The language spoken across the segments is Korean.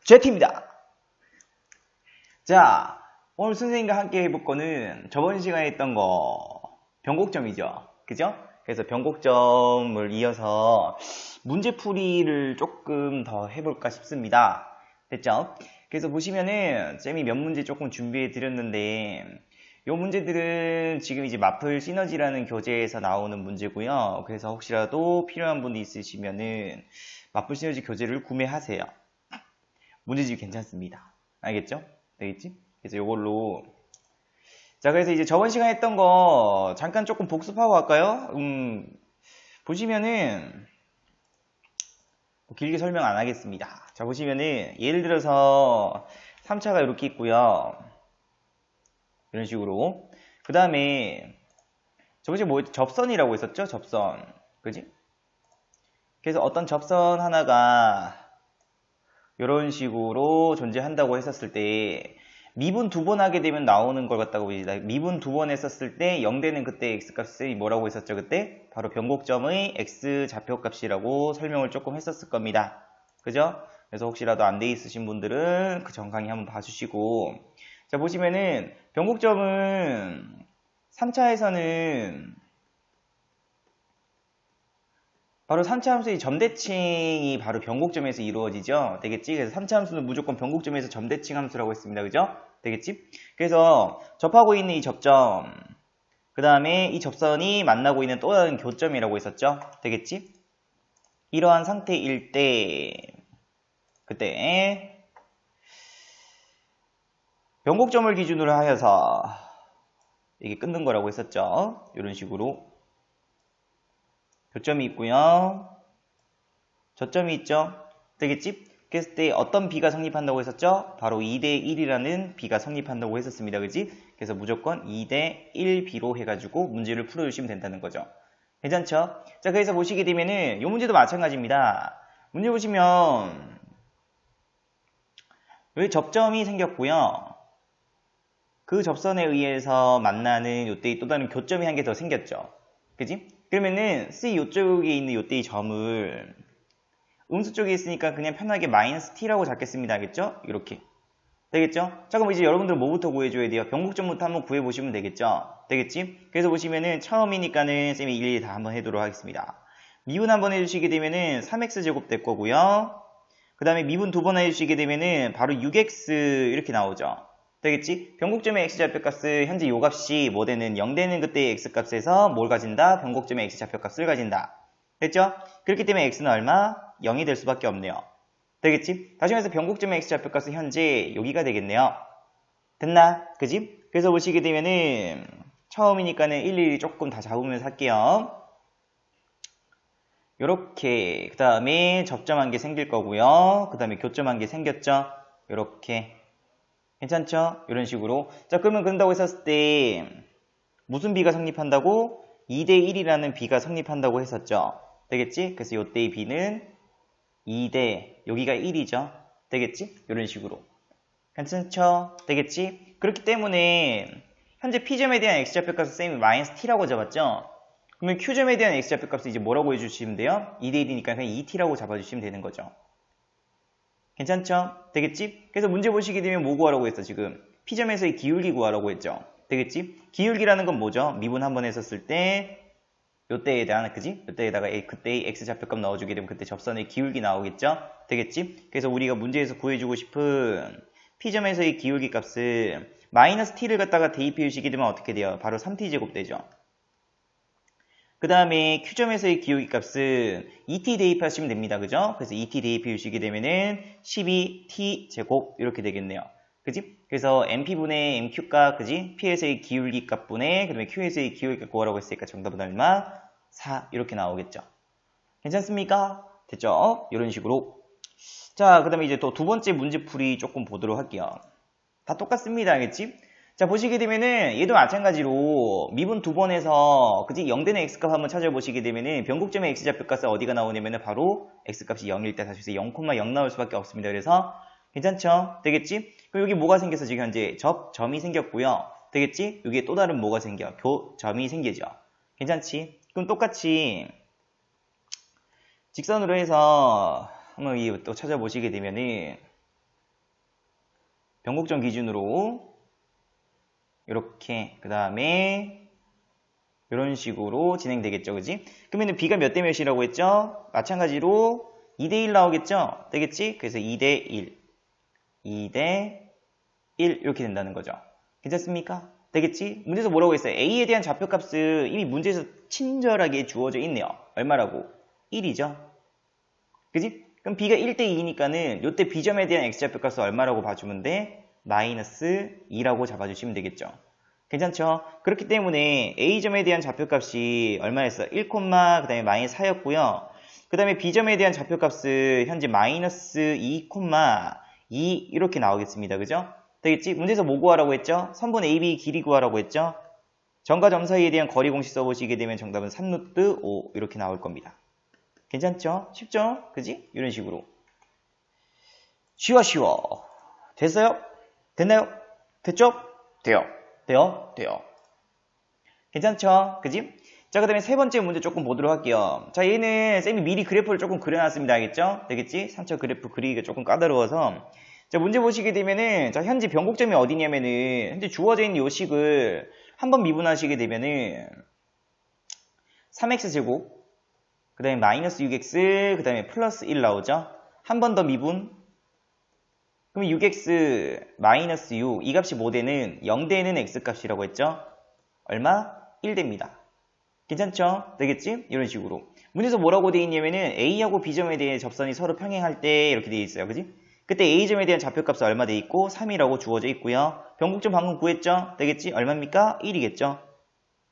제티입니다. 자, 오늘 선생님과 함께 해볼 거는 저번 시간에 했던 거 변곡점이죠. 그죠? 그래서 변곡점을 이어서 문제풀이를 조금 더 해볼까 싶습니다. 됐죠? 그래서 보시면은 쌤이 몇 문제 조금 준비해 드렸는데 이 문제들은 지금 이제 마플 시너지라는 교재에서 나오는 문제고요. 그래서 혹시라도 필요한 분이 있으시면은 마플 시너지 교재를 구매하세요. 문제집이 괜찮습니다. 알겠죠? 되겠지? 그래서 이걸로 자, 그래서 이제 저번 시간에 했던 거 잠깐 조금 복습하고 갈까요? 보시면은 길게 설명 안 하겠습니다. 자, 보시면은 예를 들어서 3차가 이렇게 있고요. 이런 식으로. 그 다음에 저번에 뭐였죠? 접선이라고 했었죠? 접선. 그지? 그래서 어떤 접선 하나가 이런 식으로 존재한다고 했었을 때 미분 두 번 하게 되면 나오는 걸 갖다가 보시다. 미분 두 번 했었을 때 0되는 그때 x값이 뭐라고 했었죠? 그때 바로 변곡점의 x 좌표값이라고 설명을 조금 했었을 겁니다. 그죠? 그래서 혹시라도 안 돼 있으신 분들은 그 전 강의 한번 봐주시고, 자, 보시면은 변곡점은 3차에서는 바로 3차 함수의 점대칭이 바로 변곡점에서 이루어지죠. 되겠지? 그래서 3차 함수는 무조건 변곡점에서 점대칭 함수라고 했습니다. 그죠? 되겠지? 그래서 접하고 있는 이 접점, 그 다음에 이 접선이 만나고 있는 또 다른 교점이라고 했었죠. 되겠지? 이러한 상태일 때, 그때 변곡점을 기준으로 하여서 이게 끊는 거라고 했었죠. 이런 식으로 교점이 있고요. 저점이 있죠. 되겠지? 그랬을 때 어떤 비가 성립한다고 했었죠? 바로 2대 1이라는 비가 성립한다고 했었습니다. 그지? 그래서 무조건 2대 1비로 해가지고 문제를 풀어주시면 된다는 거죠. 괜찮죠? 자, 그래서 보시게 되면은 이 문제도 마찬가지입니다. 문제 보시면 여기 접점이 생겼고요. 그 접선에 의해서 만나는 요때의 또 다른 교점이 한 개 더 생겼죠. 그지? 그러면은 C 요쪽에 있는 요때의 점을 음수 쪽에 있으니까 그냥 편하게 마이너스 t라고 잡겠습니다. 알겠죠? 이렇게. 되겠죠? 자, 그럼 이제 여러분들은 뭐부터 구해줘야 돼요? 변곡점부터 한번 구해보시면 되겠죠? 되겠지? 그래서 보시면은 처음이니까는 쌤이 일일이 다 한번 해도록 하겠습니다. 미분 한번 해주시게 되면은 3x제곱 될 거고요. 그 다음에 미분 두 번 해주시게 되면은 바로 6x 이렇게 나오죠? 되겠지? 변곡점의 x좌표값은 현재 요 값이 뭐 되는 0 되는 그때의 x값에서 뭘 가진다? 변곡점의 x좌표값을 가진다. 됐죠? 그렇기 때문에 x는 얼마? 0이 될 수밖에 없네요. 되겠지? 다시 말해서 변곡점의 x좌표값은 현재 여기가 되겠네요. 됐나? 그지? 그래서 보시게 되면은 처음이니까는 일일이 조금 다 잡으면서 할게요. 요렇게 그 다음에 접점 한 개 생길 거고요. 그 다음에 교점 한 개 생겼죠? 요렇게. 괜찮죠? 이런 식으로. 자, 그러면 그런다고 했었을 때 무슨 비가 성립한다고? 2대 1이라는 비가 성립한다고 했었죠. 되겠지? 그래서 요때의 비는 2대, 여기가 1이죠. 되겠지? 이런 식으로. 괜찮죠? 되겠지? 그렇기 때문에 현재 P점에 대한 X좌표값을 쌤이 마이너스 T라고 잡았죠? 그러면 Q점에 대한 X좌표값을 이제 뭐라고 해주시면 돼요? 2대 1이니까 그냥 2T라고 잡아주시면 되는 거죠. 괜찮죠? 되겠지? 그래서 문제 보시게 되면 뭐 구하라고 했어, 지금? P점에서의 기울기 구하라고 했죠? 되겠지? 기울기라는 건 뭐죠? 미분 한번 했었을 때, 요때에 대한, 그지? 요때에다가 그때의 X좌표값 넣어주게 되면 그때 접선의 기울기 나오겠죠? 되겠지? 그래서 우리가 문제에서 구해주고 싶은 P점에서의 기울기 값은 마이너스 T를 갖다가 대입해 주시게 되면 어떻게 돼요? 바로 3T제곱 되죠? 그 다음에 Q점에서의 기울기 값은 2t 대입하시면 됩니다. 그죠? 그래서 2t 대입해 주시게 되면은 12t제곱 이렇게 되겠네요. 그지? 그래서 MP분의 MQ값, 그지? P에서의 기울기 값분의 그 다음에 Q에서의 기울기 값 구하라고 했으니까 정답은 얼마? 4 이렇게 나오겠죠. 괜찮습니까? 됐죠? 이런 식으로. 자, 그 다음에 이제 또 두 번째 문제풀이 조금 보도록 할게요. 다 똑같습니다. 알겠지? 자, 보시게 되면은 얘도 마찬가지로 미분 두 번 해서 그지? 0 되는 x값 한번 찾아보시게 되면은 변곡점의 x좌표값은 어디가 나오냐면은 바로 x값이 0일 때 사실 0,0 나올 수밖에 없습니다. 그래서 괜찮죠? 되겠지? 그럼 여기 뭐가 생겼어? 지금 현재 접점이 생겼고요. 되겠지? 여기에 또 다른 뭐가 생겨? 교점이 생기죠. 괜찮지? 그럼 똑같이 직선으로 해서 한번 또 찾아보시게 되면은 변곡점 기준으로 이렇게 그 다음에 이런 식으로 진행되겠죠. 그지? 그러면 B가 몇 대 몇이라고 했죠? 마찬가지로 2대1 나오겠죠? 되겠지? 그래서 2대1 2대1 이렇게 된다는 거죠. 괜찮습니까? 되겠지? 문제에서 뭐라고 했어요? A에 대한 좌표값은 이미 문제에서 친절하게 주어져 있네요. 얼마라고? 1이죠. 그지? 그럼 B가 1대2니까는 요때 B점에 대한 X좌표값은 얼마라고 봐주면 돼? 마이너스 2라고 잡아주시면 되겠죠. 괜찮죠? 그렇기 때문에 A점에 대한 좌표값이 얼마였어? 1, 그 다음에 마이너스 4였고요. 그 다음에 B점에 대한 좌표값은 현재 마이너스 2, 2 이렇게 나오겠습니다. 그죠? 되겠지? 문제에서 뭐 구하라고 했죠? 선분 AB 길이 구하라고 했죠? 점과 점 사이에 대한 거리 공식 써보시게 되면 정답은 3루트 5 이렇게 나올 겁니다. 괜찮죠? 쉽죠? 그지? 이런 식으로. 쉬워. 됐어요? 됐나요? 됐죠? 돼요. 괜찮죠? 그지? 자, 그 다음에 세 번째 문제 조금 보도록 할게요. 자, 얘는 쌤이 미리 그래프를 조금 그려놨습니다. 알겠죠? 되겠지? 3차 그래프 그리기가 조금 까다로워서. 자, 문제 보시게 되면은, 자, 현재 변곡점이 어디냐면은, 현재 주어져 있는 요 식을 한번 미분하시게 되면은, 3x제곱, 그 다음에 마이너스 6x, 그 다음에 플러스 1 나오죠? 한 번 더 미분. 그럼 6x 마이너스 6, 이 값이 뭐 되는? 0되는 x값이라고 했죠? 얼마? 1 됩니다. 괜찮죠? 되겠지? 이런 식으로. 문제에서 뭐라고 되어 있냐면은 A하고 B점에 대해 접선이 서로 평행할 때 이렇게 되어 있어요. 그지? 그때 A점에 대한 좌표값은 얼마 돼 있고 3이라고 주어져 있고요. 변곡점 방금 구했죠? 되겠지? 얼마입니까? 1이겠죠?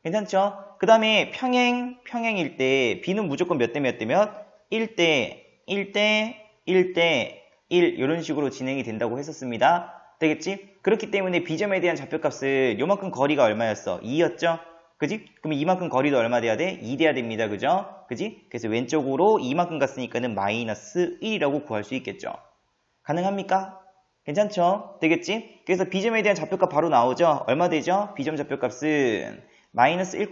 괜찮죠? 그 다음에 평행일 때 B는 무조건 몇 대 몇 대 몇? 1대 1 이런 식으로 진행이 된다고 했었습니다. 되겠지? 그렇기 때문에 B점에 대한 좌표값은 요만큼 거리가 얼마였어? 2였죠? 그지? 그럼 이만큼 거리도 얼마 돼야 돼? 2 돼야 됩니다. 그죠? 그지? 그래서 왼쪽으로 이만큼 갔으니까는 마이너스 1이라고 구할 수 있겠죠. 가능합니까? 괜찮죠? 되겠지? 그래서 B점에 대한 좌표값 바로 나오죠? 얼마 되죠? B점 좌표값은 마이너스 1,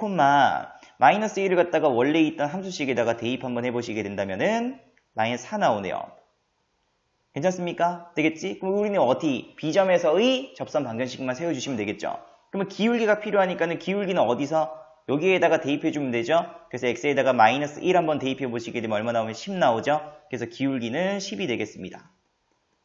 마이너스 1을 갖다가 원래 있던 함수식에다가 대입 한번 해보시게 된다면은 마이너스 4 나오네요. 괜찮습니까? 되겠지? 그럼 우리는 어디? B점에서의 접선 방정식만 세워주시면 되겠죠? 그러면 기울기가 필요하니까는 기울기는 어디서? 여기에다가 대입해주면 되죠? 그래서 x에다가 마이너스 1 한번 대입해보시게 되면 얼마 나오면 10 나오죠? 그래서 기울기는 10이 되겠습니다.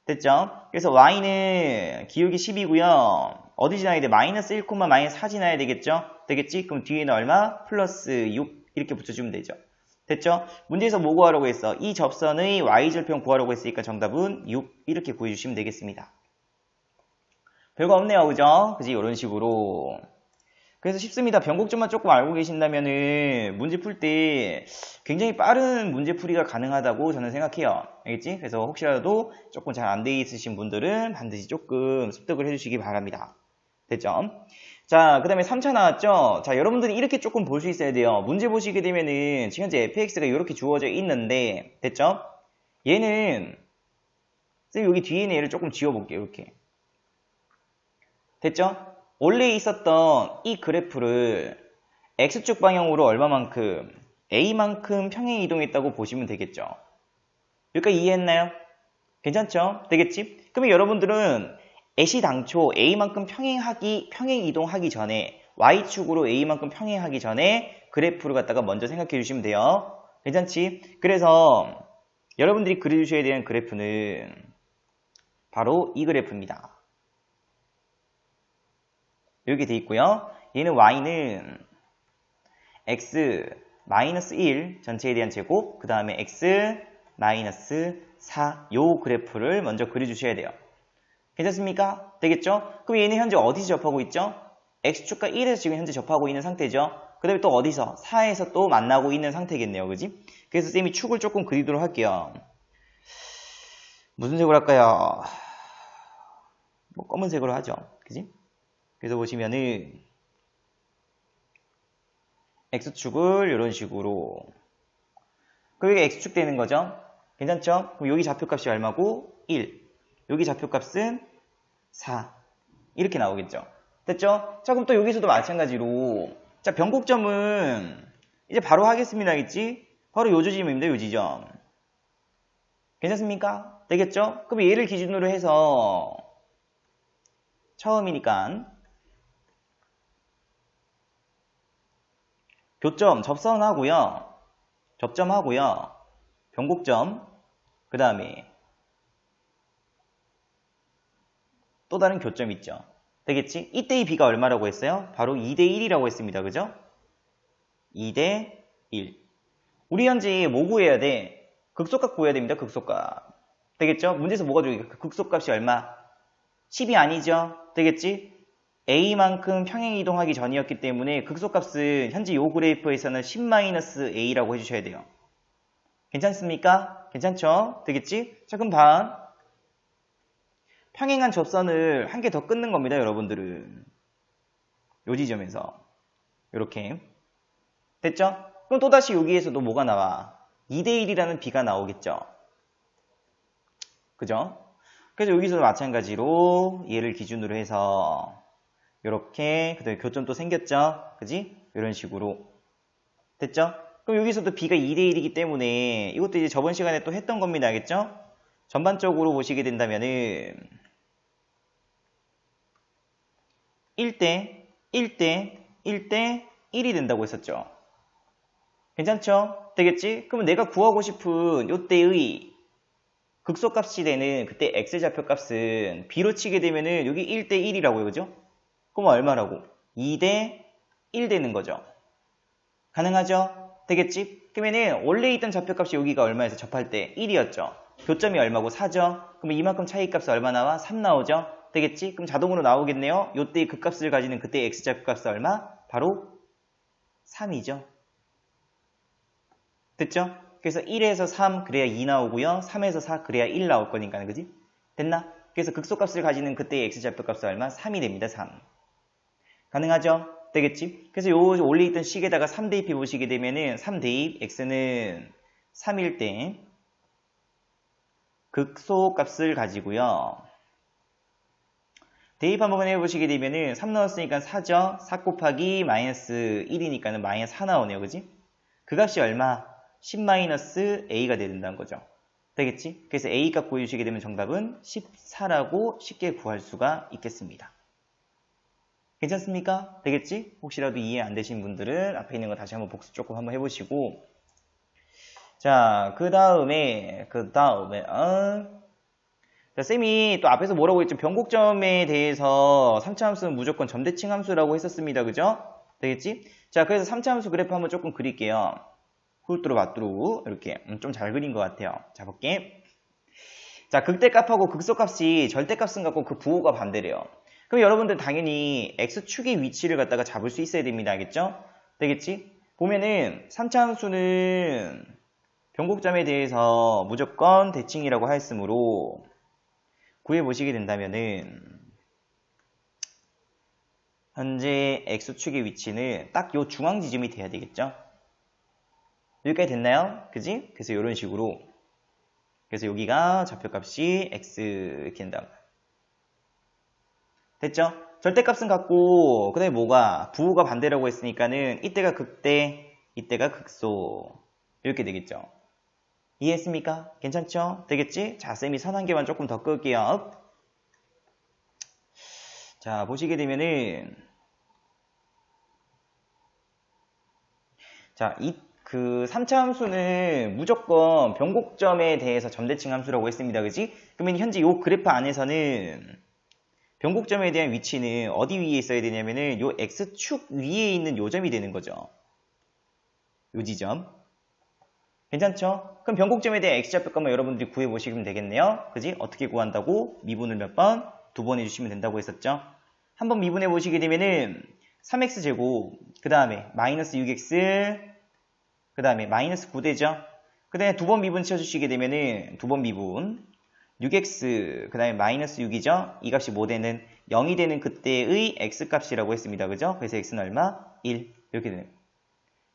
됐죠? 그래서 y는 기울기 10이고요. 어디 지나야 돼? 마이너스 1, 마이너스 4 지나야 되겠죠? 되겠지? 그럼 뒤에는 얼마? 플러스 6 이렇게 붙여주면 되죠. 됐죠? 문제에서 뭐 구하라고 했어? 이 접선의 y절편 구하라고 했으니까 정답은 6 이렇게 구해주시면 되겠습니다. 별거 없네요. 그죠? 그지? 이런 식으로. 그래서 쉽습니다. 변곡점만 조금 알고 계신다면은 문제 풀 때 굉장히 빠른 문제 풀이가 가능하다고 저는 생각해요. 알겠지? 그래서 혹시라도 조금 잘 안 돼 있으신 분들은 반드시 조금 습득을 해주시기 바랍니다. 됐죠? 자, 그 다음에 3차 나왔죠? 자, 여러분들이 이렇게 조금 볼 수 있어야 돼요. 문제 보시게 되면은 지금 현재 fx가 이렇게 주어져 있는데, 됐죠? 얘는, 쌤 여기 뒤에 있는 얘를 조금 지워볼게요. 이렇게. 됐죠? 원래 있었던 이 그래프를 x축 방향으로 얼마만큼, a만큼 평행 이동했다고 보시면 되겠죠. 여기까지 이해했나요? 괜찮죠? 되겠지? 그러면 여러분들은 애시당초 a만큼 평행 이동하기 전에 y축으로 a만큼 평행하기 전에 그래프를 갖다가 먼저 생각해 주시면 돼요. 괜찮지? 그래서 여러분들이 그려주셔야 되는 그래프는 바로 이 그래프입니다. 이렇게 돼 있고요. 얘는 y는 x 마이너스 1 전체에 대한 제곱, 그 다음에 x 마이너스 4 요 그래프를 먼저 그려주셔야 돼요. 괜찮습니까? 되겠죠? 그럼 얘는 현재 어디서 접하고 있죠? x축과 1에서 지금 현재 접하고 있는 상태죠? 그 다음에 또 어디서? 4에서 또 만나고 있는 상태겠네요. 그지? 그래서 쌤이 축을 조금 그리도록 할게요. 무슨 색으로 할까요? 뭐 검은색으로 하죠. 그지? 그래서 보시면은 x축을 이런 식으로 그럼 여기 x축 되는 거죠? 괜찮죠? 그럼 여기 좌표값이 얼마고? 1. 여기 좌표값은 4. 이렇게 나오겠죠? 됐죠? 자, 그럼 또 여기서도 마찬가지로 자, 변곡점은 이제 바로 하겠습니다. 알겠지? 바로 요 지점입니다. 요 지점. 괜찮습니까? 되겠죠? 그럼 얘를 기준으로 해서 처음이니까 교점 접선하고요. 접점하고요. 변곡점 그 다음에 또 다른 교점 있죠. 되겠지? 이때의 b가 얼마라고 했어요? 바로 2대 1이라고 했습니다. 그죠? 2대 1. 우리 현재 뭐 구해야 돼? 극소값 구해야 됩니다. 극소값. 되겠죠? 문제에서 뭐가 중요해? 극소값이 얼마? 10이 아니죠? 되겠지? A만큼 평행이동하기 전이었기 때문에 극소값은 현재 요 그래프에서는 10-A라고 해주셔야 돼요. 괜찮습니까? 괜찮죠? 되겠지? 자, 그럼 다음. 평행한 접선을 한 개 더 끊는 겁니다, 여러분들은. 요 지점에서. 요렇게. 됐죠? 그럼 또다시 여기에서도 뭐가 나와? 2대1이라는 b가 나오겠죠? 그죠? 그래서 여기서도 마찬가지로 얘를 기준으로 해서 요렇게 그 다음에 교점 또 생겼죠? 그지? 이런 식으로. 됐죠? 그럼 여기서도 b가 2대1이기 때문에 이것도 이제 저번 시간에 또 했던 겁니다. 알겠죠? 전반적으로 보시게 된다면은 1대 1대 1대 1이 된다고 했었죠. 괜찮죠? 되겠지? 그러면 내가 구하고 싶은 요때의 극소값이 되는 그때 x좌표값은 b로 치게 되면은 여기 1대 1이라고요. 그죠? 그럼 얼마라고? 2대 1 되는 거죠. 가능하죠? 되겠지? 그러면은 원래 있던 좌표값이 여기가 얼마에서 접할 때 1이었죠. 교점이 얼마고 4죠? 그러면 이만큼 차이값이 얼마 나와? 3 나오죠? 되겠지? 그럼 자동으로 나오겠네요. 요때의 극값을 가지는 그때의 x좌표값이 얼마? 바로 3이죠. 됐죠? 그래서 1에서 3 그래야 2 나오고요. 3에서 4 그래야 1 나올 거니까, 그지? 됐나? 그래서 극소값을 가지는 그때의 x좌표값이 얼마? 3이 됩니다. 3. 가능하죠? 되겠지? 그래서 요 원래 있던 식에다가 3 대입해 보시게 되면은 3 대입 x는 3일 때 극소값을 가지고요. 대입 한번 해보시게 되면은 3 넣었으니까 4죠? 4 곱하기 마이너스 1이니까는 마이너스 4 나오네요. 그지? 그 값이 얼마? 10-A가 된다는 거죠. 되겠지? 그래서 A 값 구해주시게 되면 정답은 14라고 쉽게 구할 수가 있겠습니다. 괜찮습니까? 되겠지? 혹시라도 이해 안 되신 분들은 앞에 있는 거 다시 한번 복습 조금 한번 해보시고 자, 그 다음에 자, 쌤이 또 앞에서 뭐라고 했죠? 변곡점에 대해서 3차 함수는 무조건 점대칭 함수라고 했었습니다. 그죠? 되겠지? 자, 그래서 3차 함수 그래프 한번 조금 그릴게요. 훌뚜루 맞뚜루 이렇게 좀 잘 그린 것 같아요. 자, 볼게. 자, 극대값하고 극소값이 절대값은 갖고 그 부호가 반대래요. 그럼 여러분들 당연히 x축의 위치를 갖다가 잡을 수 있어야 됩니다. 알겠죠? 되겠지? 보면은 3차 함수는 변곡점에 대해서 무조건 대칭이라고 하였으므로 구해보시게 된다면은 현재 x축의 위치는 딱 요 중앙 지점이 돼야 되겠죠? 여기까지 됐나요? 그지? 그래서 이런 식으로 그래서 여기가 좌표값이 x 이렇게 된다. 됐죠? 절대값은 같고 그 다음에 뭐가? 부호가 반대라고 했으니까는 이때가 극대, 이때가 극소 이렇게 되겠죠? 이해했습니까? 괜찮죠? 되겠지? 자, 쌤이 선 한 개만 조금 더 끌게요. 자, 보시게 되면은 자, 그 3차 함수는 무조건 변곡점에 대해서 점대칭 함수라고 했습니다. 그지? 그러면 현재 이 그래프 안에서는 변곡점에 대한 위치는 어디 위에 있어야 되냐면은 요 x축 위에 있는 요 점이 되는 거죠. 요 지점. 괜찮죠? 그럼 변곡점에 대한 x좌표값만 여러분들이 구해보시면 되겠네요. 그지? 어떻게 구한다고? 미분을 몇 번? 2번 해주시면 된다고 했었죠? 한번 미분해 보시게 되면은 3x제곱, 그 다음에 마이너스 6x, 그 다음에 마이너스 9되죠? 그 다음에 2번 미분 쳐주시게 되면은 2번 미분 6x, 그 다음에 마이너스 6이죠? 이 값이 뭐 되는? 0이 되는 그때의 x값이라고 했습니다. 그죠? 그래서 x는 얼마? 1. 이렇게 되는.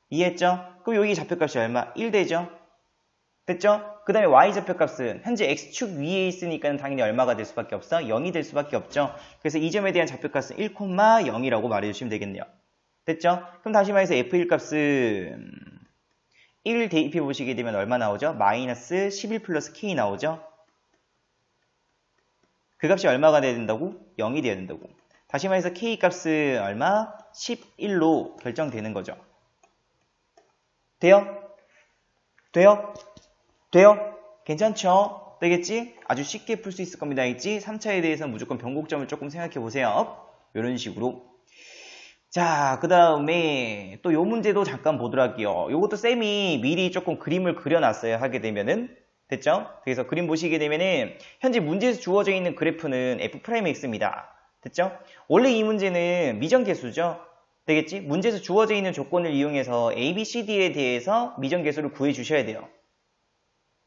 이해했죠? 그럼 여기 좌표값이 얼마? 1 되죠? 됐죠? 그 다음에 y좌표값은 현재 x축 위에 있으니까 당연히 얼마가 될 수밖에 없어? 0이 될 수밖에 없죠? 그래서 이 점에 대한 좌표값은 1,0이라고 말해주시면 되겠네요. 됐죠? 그럼 다시 말해서 f1 값은 1 대입해 보시게 되면 얼마 나오죠? 마이너스 11 플러스 k 나오죠? 그 값이 얼마가 돼야 된다고? 0이 돼야 된다고. 다시 말해서 k 값은 얼마? 11로 결정되는 거죠. 돼요? 돼요? 돼요? 괜찮죠? 되겠지? 아주 쉽게 풀 수 있을 겁니다. 알겠지? 3차에 대해서 무조건 변곡점을 조금 생각해 보세요. 이런 식으로. 자, 그 다음에 또 요 문제도 잠깐 보도록 할게요. 요것도 쌤이 미리 조금 그림을 그려놨어요. 하게 되면은. 됐죠? 그래서 그림 보시게 되면은 현재 문제에서 주어져 있는 그래프는 f'x입니다. 됐죠? 원래 이 문제는 미정계수죠? 되겠지? 문제에서 주어져 있는 조건을 이용해서 A, B, C, D에 대해서 미정계수를 구해 주셔야 돼요.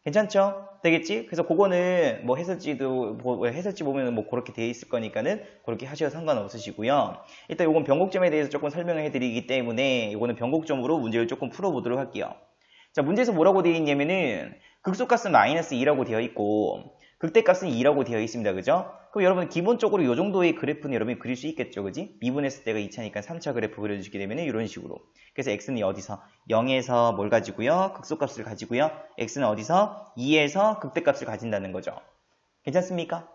괜찮죠? 되겠지? 그래서 그거는 뭐 해설지 보면 뭐 그렇게 돼 있을 거니까는 그렇게 하셔도 상관없으시고요. 일단 요건 변곡점에 대해서 조금 설명을 해드리기 때문에 요거는 변곡점으로 문제를 조금 풀어보도록 할게요. 자, 문제에서 뭐라고 되어 있냐면은 극소값은 마이너스 2라고 되어 있고 극대값은 2라고 되어 있습니다. 그죠? 그럼 여러분 기본적으로 이 정도의 그래프는 여러분이 그릴 수 있겠죠. 그지? 미분했을 때가 2차니까 3차 그래프 그려주시게 되면 이런 식으로. 그래서 x는 어디서? 0에서 뭘 가지고요? 극소값을 가지고요. x는 어디서? 2에서 극대값을 가진다는 거죠. 괜찮습니까?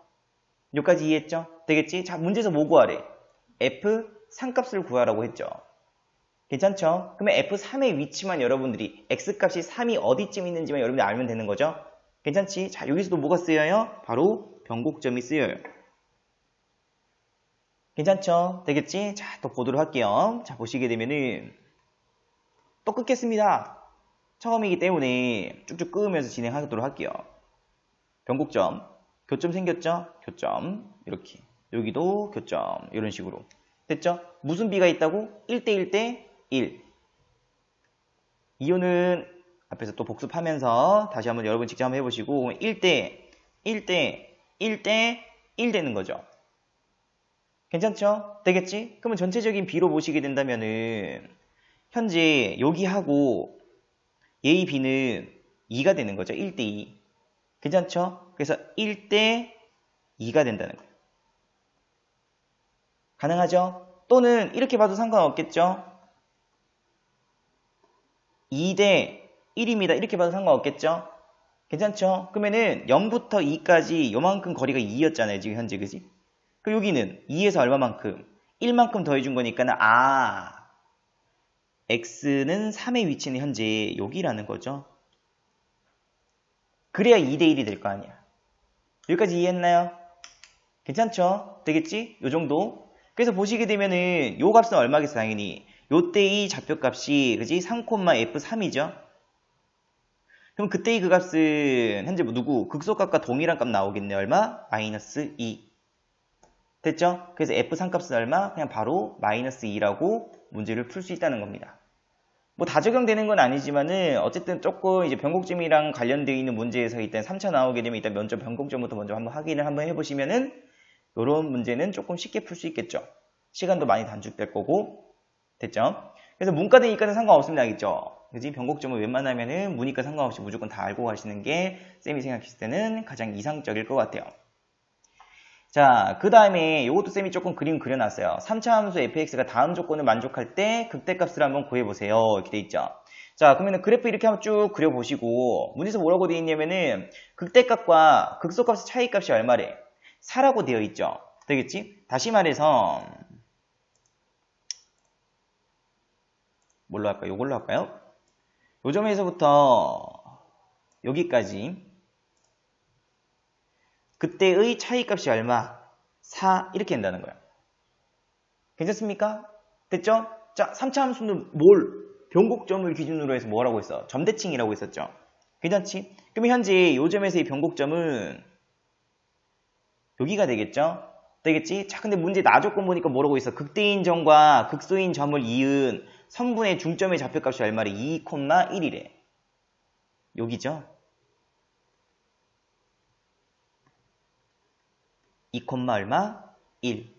여기까지 이해했죠? 되겠지? 자, 문제에서 뭐 구하래? f 3값을 구하라고 했죠. 괜찮죠? 그러면 f3의 위치만 여러분들이 x값이 3이 어디쯤 있는지만 여러분들이 알면 되는 거죠. 괜찮지? 자, 여기서도 뭐가 쓰여요? 바로 변곡점이 쓰여요. 괜찮죠? 되겠지? 자, 또 보도록 할게요. 자, 보시게 되면은 또 끊겠습니다. 처음이기 때문에 쭉쭉 끊으면서 진행하도록 할게요. 변곡점, 교점 생겼죠? 교점, 이렇게. 여기도 교점, 이런 식으로. 됐죠? 무슨 비가 있다고? 1대 1대 1. 이유는 앞에서 또 복습하면서 다시 한번 여러분 직접 한번 해보시고 1대 1대 1대 1 되는 거죠. 괜찮죠? 되겠지? 그러면 전체적인 비로 보시게 된다면은 현재 여기하고 A, B는 2가 되는 거죠. 1대 2. 괜찮죠? 그래서 1대 2가 된다는 거예요. 가능하죠? 또는 이렇게 봐도 상관없겠죠? 2대 1입니다. 이렇게 봐도 상관없겠죠? 괜찮죠? 그러면은 0부터 2까지 요만큼 거리가 2였잖아요. 지금 현재 그지? 그리고 여기는 2에서 얼마만큼? 1만큼 더해준 거니까는 x는 3의 위치는 현재 여기라는 거죠. 그래야 2대 1이 될 거 아니야. 여기까지 이해했나요? 괜찮죠? 되겠지? 요 정도. 그래서 보시게 되면은 요 값은 얼마겠어 당연히. 요때의 좌표값이 그지? 3,f3이죠. 그럼 그때의 그 값은 현재 뭐 누구? 극소값과 동일한 값 나오겠네. 얼마? 마이너스 2. 됐죠? 그래서 f3 값은 얼마? 그냥 바로 마이너스 2라고 문제를 풀 수 있다는 겁니다. 뭐 다 적용되는 건 아니지만은 어쨌든 조금 이제 변곡점이랑 관련되어 있는 문제에서 일단 3차 나오게 되면 일단 면접 변곡점부터 먼저 한번 확인을 한번 해보시면은 요런 문제는 조금 쉽게 풀 수 있겠죠. 시간도 많이 단축될 거고. 됐죠? 그래서 문과든 이과든 상관없습니다. 알겠죠? 그지? 변곡점은 웬만하면은 문이과 상관없이 무조건 다 알고 가시는 게 쌤이 생각했을 때는 가장 이상적일 것 같아요. 자, 그 다음에 이것도 쌤이 조금 그림 그려놨어요. 3차 함수 fx가 다음 조건을 만족할 때 극대값을 한번 구해보세요. 이렇게 돼 있죠. 자, 그러면 그래프 이렇게 한번 쭉 그려보시고 문제에서 뭐라고 되어 있냐면은 극대값과 극소값의 차이값이 얼마래? 4라고 되어 있죠. 되겠지? 다시 말해서 뭘로 할까요? 요걸로 할까요? 요 점에서부터 여기까지 그때의 차이값이 얼마? 4 이렇게 된다는 거예요. 괜찮습니까? 됐죠? 자, 3차 함수는 변곡점을 기준으로 해서 뭐라고 했어? 점대칭이라고 했었죠. 괜찮지? 그럼 현재 요 점에서의 변곡점은 여기가 되겠죠? 되겠지? 자, 근데 문제 나조건 보니까 뭐라고 있어? 극대인 점과 극소인 점을 이은 선분의 중점의 좌표값이 얼마래? 2,1이래. 여기죠? 2, 얼마? 1.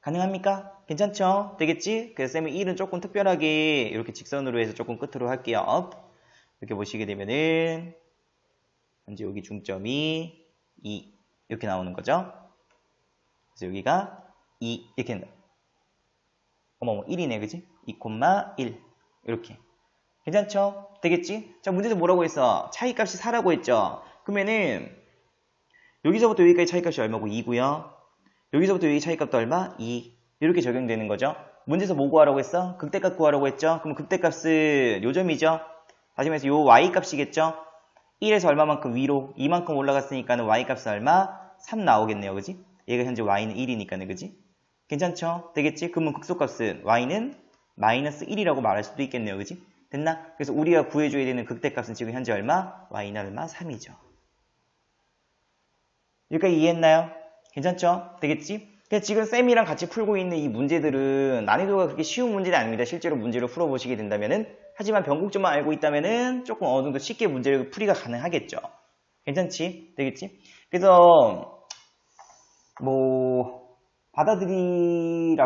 가능합니까? 괜찮죠? 되겠지? 그래서 쌤이 1은 조금 특별하게 이렇게 직선으로 해서 조금 끝으로 할게요. 이렇게 보시게 되면은 현재 여기 중점이 2 이렇게 나오는 거죠. 그래서 여기가 2 이렇게 된다. 어머 1이네 그지? 2,1 이렇게. 괜찮죠? 되겠지? 자, 문제에서 뭐라고 했어? 차이값이 4라고 했죠? 그러면은 여기서부터 여기까지 차이값이 얼마고? 2고요. 여기서부터 여기 차이값도 얼마? 2. 이렇게 적용되는 거죠. 문제에서 뭐 구하라고 했어? 극대값 구하라고 했죠? 그럼 극대값은 요점이죠? 다시 말해서 요 y값이겠죠? 1에서 얼마만큼 위로? 2만큼 올라갔으니까는 y값은 얼마? 3 나오겠네요. 그지? 얘가 현재 y는 1이니까는 그지? 괜찮죠? 되겠지? 그러면 극소값은 y는 마이너스 1이라고 말할 수도 있겠네요. 그지? 됐나? 그래서 우리가 구해줘야 되는 극대값은 지금 현재 얼마? y는 얼마? 3이죠. 여기까지 이해했나요? 괜찮죠? 되겠지? 지금 쌤이랑 같이 풀고 있는 이 문제들은 난이도가 그렇게 쉬운 문제는 아닙니다. 실제로 문제를 풀어보시게 된다면은. 하지만 변곡점만 알고 있다면은 조금 어느 정도 쉽게 문제를 풀이가 가능하겠죠. 괜찮지? 되겠지? 그래서 뭐 반드시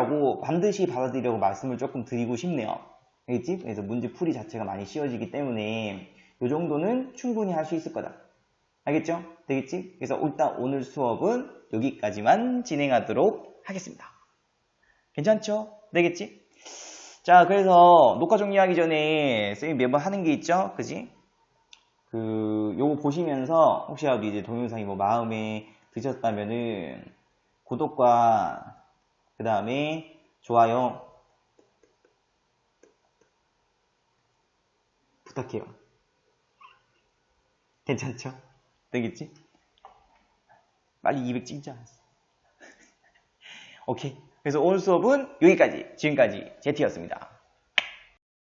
받아들이라고 말씀을 조금 드리고 싶네요. 알겠지? 그래서 문제 풀이 자체가 많이 쉬워지기 때문에 이 정도는 충분히 할 수 있을 거다. 알겠죠? 되겠지? 그래서 일단 오늘 수업은 여기까지만 진행하도록 하겠습니다. 괜찮죠? 되겠지? 자, 그래서 녹화 종료하기 전에 쌤이 매번 하는 게 있죠? 그지? 요거 보시면서 혹시라도 이제 동영상이 뭐 마음에 드셨다면은 구독과 그 다음에 좋아요 부탁해요. 괜찮죠? 되겠지? 빨리 200 찍자. 오케이. 그래서 오늘 수업은 여기까지. 지금까지 제티였습니다.